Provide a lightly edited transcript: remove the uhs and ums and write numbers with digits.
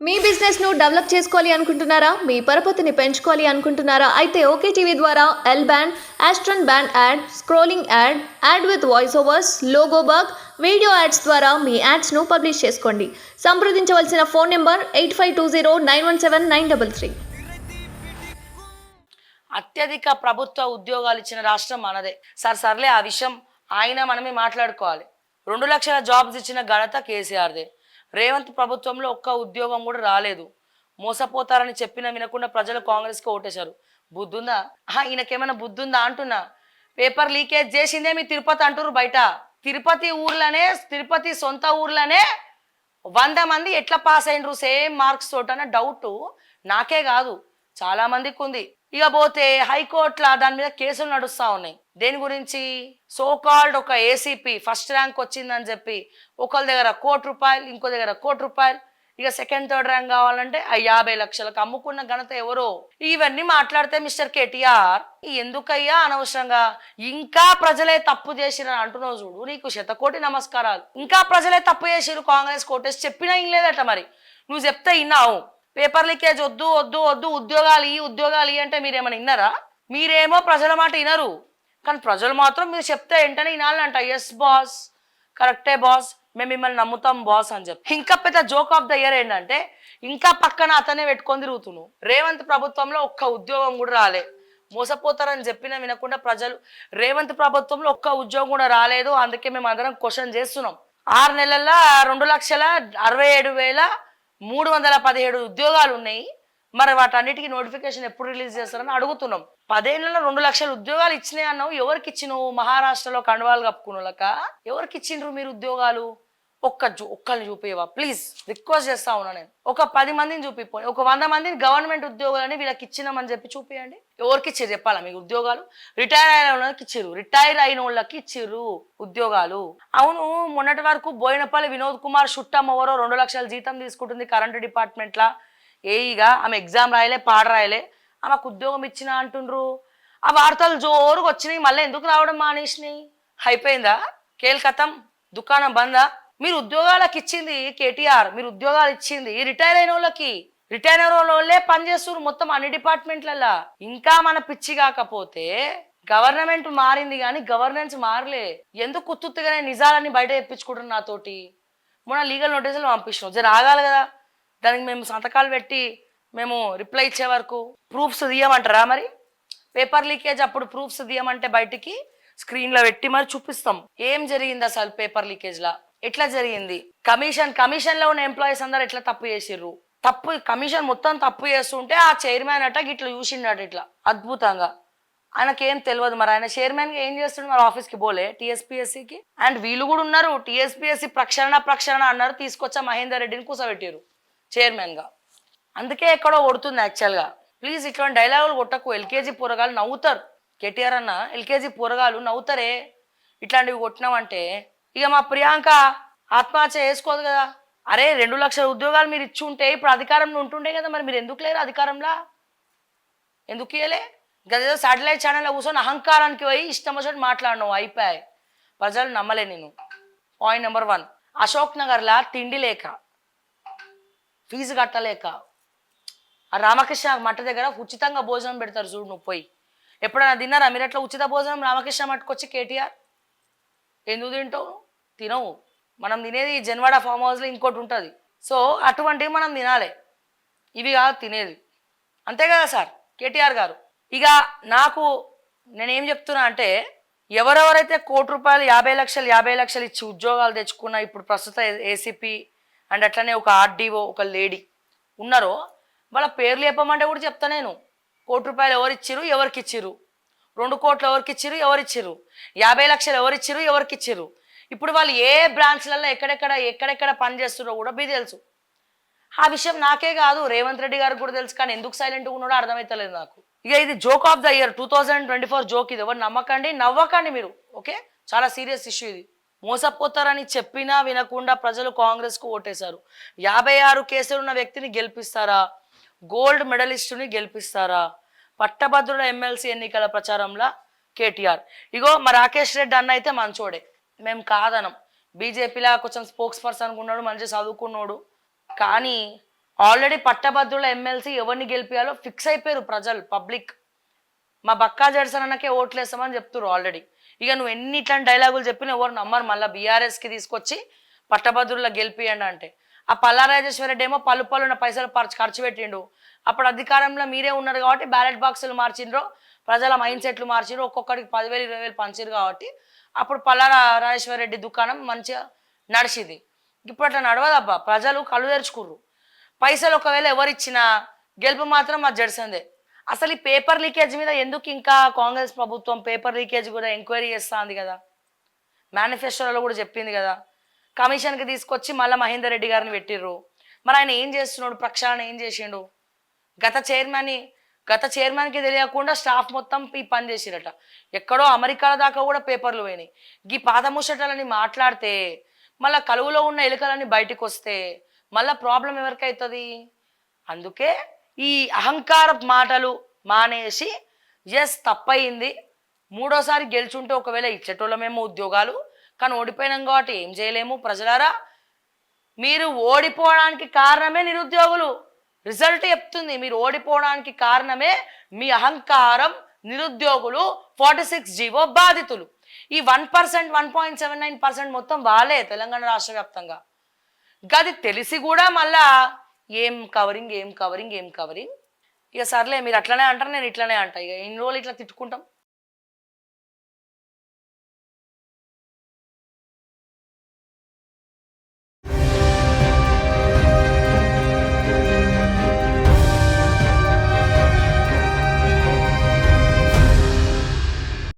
మీ business ను develop చేసుకోవాలి అనుకుంటున్నారా? మీ పరపతిని పెంచుకోవాలి అనుకుంటున్నారా? అయితే ఓకే టీవీ ద్వారా L band, Aston band ad, scrolling ad, ad with voice overs, logo bug, video ads ద్వారా మీ యాడ్స్ ను పబ్లిష్ చేసుకోండి. సంప్రదించవలసిన ఫోన్ నెంబర్ 8520917933. అత్యధిక ప్రభుత్వ ఉద్యోగాలు ఇచ్చిన రాష్ట్రం మనదే. సర్లే ఆ విషయం ఆయన మనమే మాట్లాడుకోవాలి. 2 లక్షల జాబ్స్ ఇచ్చిన ఘనత కేసీఆర్దే. రేవంత్ ప్రభుత్వంలో ఒక్క ఉద్యోగం కూడా రాలేదు. మోసపోతారని చెప్పినా వినకుండా ప్రజలు కాంగ్రెస్కి ఓటేశారు. బుద్ధుందా? ఈయనకేమైనా బుద్ధుందా అంటున్నా. పేపర్ లీకేజ్ చేసిందే మీ తిరుపతి అంటున్నారు బయట. తిరుపతి సొంత ఊర్లోనే 100 మంది ఎట్లా పాస్ అయినరు సేమ్ మార్క్స్ తోటన్న డౌట్ నాకే కాదు, చాలా మందికి ఉంది. ఇక పోతే హైకోర్టులో దాని మీద కేసులు నడుస్తూ ఉన్నాయి. దేని గురించి? సోకాల్డ్ ఒక ఏసీపీ ఫస్ట్ ర్యాంక్ వచ్చిందని చెప్పి ఒకళ్ళ దగ్గర ₹1,00,00,000, ఇంకో దగ్గర ₹1,00,00,000, ఇక సెకండ్ థర్డ్ ర్యాంక్ కావాలంటే 50 లక్షలకు అమ్ముకున్న ఘనత ఎవరో. ఇవన్నీ మాట్లాడితే మిస్టర్ కేటీఆర్ ఎందుకయ్యా అనవసరంగా ఇంకా ప్రజలే తప్పు చేసిరని అంటున్నావు చూడు, నీకు శతకోటి నమస్కారాలు. ఇంకా ప్రజలే తప్పు చేసిరు కాంగ్రెస్ కోటేసి చెప్పినా ఏం లేదట. మరి నువ్వు చెప్తే విన్నావు. పేపర్ లీకేజ్ వద్దు వద్దు వద్దు, ఉద్యోగాలు అంటే మీరేమైనా విన్నారా? మీరేమో ప్రజల మాట వినరు, కానీ ప్రజలు మాత్రం మీరు చెప్తే వెంటనే వినాలంట. ఎస్ బాస్, కరెక్టే బాస్, మేము మిమ్మల్ని నమ్ముతాం బాస్ అని చెప్పి. ఇంకా పెద్ద జోక్ ఆఫ్ ద ఇయర్ ఏంటంటే ఇంకా పక్కన అతనే పెట్టుకొని తిరుగుతున్నావు. రేవంత్ ప్రభుత్వంలో ఒక్క ఉద్యోగం కూడా రాలే. మోసపోతారని చెప్పినా వినకుండా ప్రజలు రేవంత్ ప్రభుత్వంలో ఒక్క ఉద్యోగం కూడా రాలేదు. అందుకే మేము అందరం క్వశ్చన్ చేస్తున్నాం. 6 నెలల్లో 2,67,317 ఉద్యోగాలు ఉన్నాయి. మరి వాటన్నిటికీ నోటిఫికేషన్ ఎప్పుడు రిలీజ్ చేస్తారని అడుగుతున్నాం. 10 ఏళ్లలో 2 లక్షల ఉద్యోగాలు ఇచ్చినాయి అన్నావు. ఎవరికి ఇచ్చినావు? మహారాష్ట్రలో కండువాలు కప్పుకున్నోళ్ళక? ఎవరికి ఇచ్చిండ్రు మీరు ఉద్యోగాలు? ఒక్కరిని చూపివా ప్లీజ్, రిక్వెస్ట్ చేస్తా ఉన్నా నేను. ఒక 10 మందిని చూపిపోయి, ఒక 100 మందిని గవర్నమెంట్ ఉద్యోగాలని వీళ్ళకి ఇచ్చినామని చెప్పి చూపియండి. ఎవరికి ఇచ్చారు చెప్పాలా మీకు ఉద్యోగాలు? రిటైర్ అయిన వాళ్ళకి ఇచ్చిర్రు, రిటైర్ అయిన వాళ్ళకి ఇచ్చిర్రు ఉద్యోగాలు. అవును, మొన్నటి వరకు బోయినపల్లి వినోద్ కుమార్ షుట్టం ఎవరో 2 లక్షల జీతం తీసుకుంటుంది కరెంటు డిపార్ట్మెంట్లా. ఏఈగా ఆమె ఎగ్జామ్ రాయలే, పాట రాయలే, ఆమెకు ఉద్యోగం ఇచ్చిన అంటుండ్రు. ఆ వార్తలు జోరుగా వచ్చినాయి. మళ్ళీ ఎందుకు రావడం మానేసినాయి? అయిపోయిందా? కేల్కతం, దుకాణం బందా? మీరు ఉద్యోగాలకు ఇచ్చింది కేటీఆర్, మీరు ఉద్యోగాలు ఇచ్చింది రిటైర్ అయిన వాళ్ళకి. రిటైర్ అయిన వాళ్ళే పనిచేస్తున్నారు మొత్తం అన్ని డిపార్ట్మెంట్లలో. ఇంకా మన పిచ్చి కాకపోతే గవర్నమెంట్ మారింది కానీ గవర్నెన్స్ మారలే. ఎందుకు కుత్తుగానే నిజాలని బయట తెప్పించుకుంటున్నారు నాతోటి? మొన్న లీగల్ నోటీసులు పంపించినాం, జర ఆగాలి కదా. దానికి మేము సంతకాలు పెట్టి మేము రిప్లై ఇచ్చే వరకు ప్రూఫ్స్ తీయమంటారా? మరి పేపర్ లీకేజ్ అప్పుడు ప్రూఫ్స్ తీయమంటే బయటికి స్క్రీన్లో పెట్టి మరి చూపిస్తాం ఏం జరిగింది అసలు పేపర్ లీకేజ్లా, ఎట్లా జరిగింది. కమిషన్లో ఉన్న ఎంప్లాయీస్ అందరు ఎట్లా తప్పు చేసిర్రు. కమిషన్ మొత్తం తప్పు చేస్తుంటే ఆ చైర్మన్ అట ఇట్లా చూసిండట ఇట్లా అద్భుతంగా. ఆయనకేం తెలియదు. మరి ఆయన చైర్మన్గా ఏం చేస్తుండే? మరి ఆఫీస్కి పోలే టీఎస్పీఎస్సీకి. అండ్ వీళ్ళు కూడా ఉన్నారు, టీఎస్పీఎస్సీ ప్రక్షాళన అన్నారు, తీసుకొచ్చా మహేందర్ రెడ్డిని కూర్చోబెట్టారు చైర్మన్గా. అందుకే ఎక్కడో కొడుతుంది యాక్చువల్గా. ప్లీజ్ ఇట్లాంటి డైలాగులు కొట్టకు. ఎల్కేజీ పోరగాలు నవ్వుతారు. కేటీఆర్ అన్న ఎల్కేజీ పోరగాలు నవ్వుతారే ఇట్లాంటివి కొట్టినామంటే. ఇక మా ప్రియాంక ఆత్మహత్య చేసుకోదు కదా. అరే 2 లక్షల ఉద్యోగాలు మీరు ఇచ్చి ఉంటే ఇప్పుడు అధికారంలో ఉంటుండే కదా. మరి మీరు ఎందుకు లేరు అధికారంలో? ఎందుకు ఇయ్యలే? గదేదో శాటిలైట్ ఛానల్లో కూర్చొని అహంకారానికి పోయి ఇష్టం వచ్చినట్టు మాట్లాడినావు, అయిపోయాయి. ప్రజలు నమ్మలే నేను. పాయింట్ నెంబర్ 1, అశోక్ నగర్లా తిండి లేక, ఫీజు కట్టలేక, ఆ రామకృష్ణ మఠ దగ్గర ఉచితంగా భోజనం పెడతారు చూడు, నువ్వు పోయి ఎప్పుడైనా తిన్నారా మీరు అట్లా ఉచిత భోజనం? రామకృష్ణ మఠకొచ్చి కేటీఆర్ ఎందుకు తింటావు? తినవు. మనం తినేది జన్వాడ ఫామ్ హౌస్లో ఇంకోటి ఉంటుంది. సో అటువంటివి మనం తినాలి, ఇవి కాదు తినేది. అంతే కదా సార్ కేటీఆర్ గారు? ఇక నేనేం చెప్తున్నా అంటే ఎవరెవరైతే ₹1,00,00,000 50 లక్షలు ఇచ్చి ఉద్యోగాలు తెచ్చుకున్న ఇప్పుడు ప్రస్తుత ఏసీపీ అండ్ అట్లనే ఒక ఆర్డీఓ ఒక లేడీ ఉన్నారో వాళ్ళ పేర్లు చెప్పమంటే కూడా చెప్తా నేను. ₹1,00,00,000 ఎవరు ఇచ్చిర్రు, ఎవరికి ఇచ్చిర్రు? 2 కోట్లు ఎవరికి ఇచ్చిర్రు, ఎవరు ఇచ్చిర్రు? 50 లక్షలు ఎవరు ఇచ్చిర్రు, ఎవరికి ఇచ్చిర్రు? ఇప్పుడు వాళ్ళు ఏ బ్రాంచ్లలో ఎక్కడెక్కడ పని చేస్తున్నారో కూడా మీకు తెలుసు. ఆ విషయం నాకే కాదు, రేవంత్ రెడ్డి గారికి కూడా తెలుసు. కానీ ఎందుకు సైలెంట్గా ఉన్నాడో అర్థమవుతలేదు నాకు. ఇక ఇది joke of the year 2024 joke. ఇది ఎవరు నవ్వకండి మీరు, ఓకే? చాలా సీరియస్ ఇష్యూ ఇది. మోసపోతారని చెప్పినా వినకుండా ప్రజలు కాంగ్రెస్కు ఓటేశారు. 56 కేసులు ఉన్న వ్యక్తిని గెలిపిస్తారా? గోల్డ్ మెడలిస్టుని గెలిపిస్తారా? పట్టభద్రుల ఎమ్మెల్సీ ఎన్నికల ప్రచారంలో కేటీఆర్. ఇగో మా రాకేష్ రెడ్డి అన్న అయితే మంచోడే, మేము కాదనం. బీజేపీలా కొంచెం స్పోక్స్ పర్సన్ ఉన్నాడు, మంచిగా చదువుకున్నాడు. కానీ ఆల్రెడీ పట్టభద్రుల ఎమ్మెల్సీ ఎవరిని గెలిపియాలో ఫిక్స్ అయిపోయారు ప్రజలు, పబ్లిక్. మా బక్కా జడ్సన్ అన్నకే ఓట్లేస్తామని చెప్తున్నారు ఆల్రెడీ. ఇక నువ్వు ఎన్ని ఇట్లాంటి డైలాగులు చెప్పినా ఎవరు నమ్మరు. మళ్ళీ బీఆర్ఎస్కి తీసుకొచ్చి పట్టభద్రుల గెలిపియండి అంటే. ఆ పల్లా రాజేశ్వరరెడ్డి ఏమో పలున పైసలు ఖర్చు పెట్టిండు. అప్పుడు అధికారంలో మీరే ఉన్నారు కాబట్టి బ్యాలెట్ బాక్సులు మార్చిండ్రో, ప్రజల మైండ్ సెట్లు మార్చిండ్రు, ఒక్కొక్కడికి 10,000 20,000 పంచిరు కాబట్టి అప్పుడు పల్లా రాజేశ్వరరెడ్డి దుకాణం మంచిగా నడిచింది. ఇప్పుడు అట్లా నడవదబ్బా, ప్రజలు కళ్ళు తెరుచుకుర్రు. పైసలు ఒకవేళ ఎవరిచ్చినా గెలుపు మాత్రం మా జడ్సందే. అసలు ఈ పేపర్ లీకేజ్ మీద ఎందుకు ఇంకా కాంగ్రెస్ ప్రభుత్వం పేపర్ లీకేజ్ కూడా ఎంక్వైరీ చేస్తుంది కదా, మేనిఫెస్టోలో కూడా చెప్పింది కదా. కమిషన్కి తీసుకొచ్చి మళ్ళీ మహేందర్ రెడ్డి గారిని పెట్టిర్రు. మరి ఆయన ఏం చేస్తున్నాడు, ప్రక్షాళన ఏం చేసిండు? గత చైర్మన్కి తెలియకుండా స్టాఫ్ మొత్తం ఈ పని చేసిరట. ఎక్కడో అమెరికాల దాకా కూడా పేపర్లు పోయినాయి. ఈ పాత ముచ్చటలని మాట్లాడితే మళ్ళీ కలువులో ఉన్న ఎలుకలన్నీ బయటకు వస్తే మళ్ళీ ప్రాబ్లం ఎవరికైతుంది? అందుకే ఈ అహంకార మాటలు మానేసి ఎస్ తప్పయింది, మూడోసారి గెలుచుంటే ఒకవేళ ఇచ్చేటోళ్ళమేమో ఉద్యోగాలు, కానీ ఓడిపోయినాం కాబట్టి ఏం చేయలేము. ప్రజలారా, మీరు ఓడిపోవడానికి కారణమే నిరుద్యోగులు. రిజల్ట్ చెప్తుంది, మీరు ఓడిపోవడానికి కారణమే మీ అహంకారం. నిరుద్యోగులు 46 జీవో బాధితులు. ఈ 1%, 1.79% మొత్తం వాళ్ళే తెలంగాణ రాష్ట్ర వ్యాప్తంగా. గది తెలిసి కూడా మళ్ళా ఏం కవరింగ్. ఇక సర్లే, మీరు అట్లనే అంటారు, నేను ఇట్లనే అంటా. ఇక ఇన్ని రోజులు ఇట్లా తిట్టుకుంటాం.